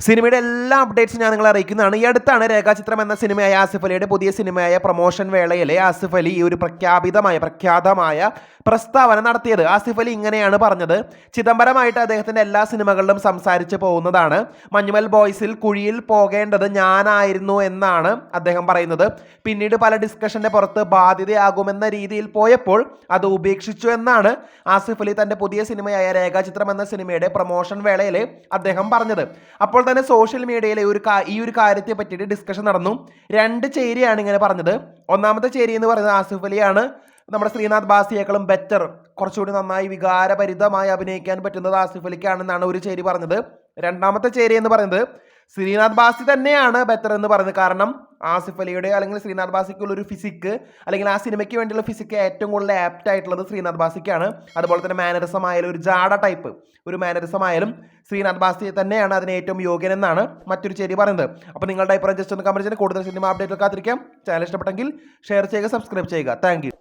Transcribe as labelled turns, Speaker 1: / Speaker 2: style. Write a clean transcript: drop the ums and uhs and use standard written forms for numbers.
Speaker 1: സിനിമയുടെ എല്ലാ അപ്ഡേറ്റ്സും ഞാൻ നിങ്ങളെ അറിയിക്കുന്നതാണ്. ഈ അടുത്താണ് രേഖാചിത്രം എന്ന സിനിമയായ ആസിഫ് അലിയുടെ പുതിയ സിനിമയായ പ്രൊമോഷൻ വേളയിലെ ആസിഫ് അലി ഈ ഒരു പ്രഖ്യാതമായ പ്രസ്താവന നടത്തിയത്. ആസിഫ് അലി ഇങ്ങനെയാണ് പറഞ്ഞത്: ചിദംബരമായിട്ട് അദ്ദേഹത്തിൻ്റെ എല്ലാ സിനിമകളിലും സംസാരിച്ച് പോകുന്നതാണ്. മഞ്ഞുമൽ ബോയ്സിൽ കുഴിയിൽ പോകേണ്ടത് ഞാനായിരുന്നു എന്നാണ് അദ്ദേഹം പറയുന്നത്. പിന്നീട് പല ഡിസ്കഷന്റെ പുറത്ത് ബാധ്യതയാകുമെന്ന രീതിയിൽ പോയപ്പോൾ അത് ഉപേക്ഷിച്ചു എന്നാണ് ആസിഫ് അലി തൻ്റെ പുതിയ സിനിമയായ രേഖാചിത്രം എന്ന സിനിമയുടെ പ്രൊമോഷൻ വേളയിൽ അദ്ദേഹം പറഞ്ഞത്. അപ്പോൾ തന്നെ സോഷ്യൽ മീഡിയയിൽ ഈ ഒരു കാര്യത്തെ പറ്റിയിട്ട് ഡിസ്കഷൻ നടന്നു. രണ്ട് ചേരിയാണ് ഇങ്ങനെ പറഞ്ഞത്. ഒന്നാമത്തെ ചേരി എന്ന് പറയുന്നത് ആസിഫ് അലിയാണ് നമ്മുടെ ശ്രീനാഥ് ബാസിയേക്കാളും ബെറ്റർ, കുറച്ചുകൂടി നന്നായി വികാരഭരിതമായി അഭിനയിക്കാൻ പറ്റുന്നത് ആസിഫ് അലിക്കാണെന്നാണ് ഒരു ചേരി പറഞ്ഞത്. രണ്ടാമത്തെ ചേരി എന്ന് പറയുന്നത് ശ്രീനാഥ് ബാസി തന്നെയാണ് ബെറ്റർ എന്ന് പറയുന്നത്. കാരണം ആസിഫ് അലിയുടെ അല്ലെങ്കിൽ ശ്രീനാഥ് ബാസിക്കുള്ള ഒരു ഫിസിക്ക്, അല്ലെങ്കിൽ ആ സിനിമയ്ക്ക് വേണ്ടിയുള്ള ഫിസിക്ക് ഏറ്റവും കൂടുതൽ ആപ്റ്റ് ആയിട്ടുള്ളത് ശ്രീനാഥ് ബാസിക്കാണ്. അതുപോലെ തന്നെ മാനറിസം ആയാലും ഒരു ജാഡ ടൈപ്പ് ഒരു മാനറിസം ആയാലും ശ്രീനാഥ് ബാസി തന്നെയാണ് അതിന് ഏറ്റവും യോഗ്യനെന്നാണ് മറ്റൊരു ചേരി പറയുന്നത്. അപ്പോൾ നിങ്ങളുടെ അഭിപ്രായം ജസ്റ്റ് ഒന്ന് കമന്റ് ചെയ്യുക. കൂടുതൽ സിനിമ അപ്ഡേറ്റ് കാത്തിരിക്കാം. ചാനൽ ഇഷ്ടപ്പെട്ടെങ്കിൽ ഷെയർ ചെയ്യുക, സബ്സ്ക്രൈബ് ചെയ്യുക. താങ്ക്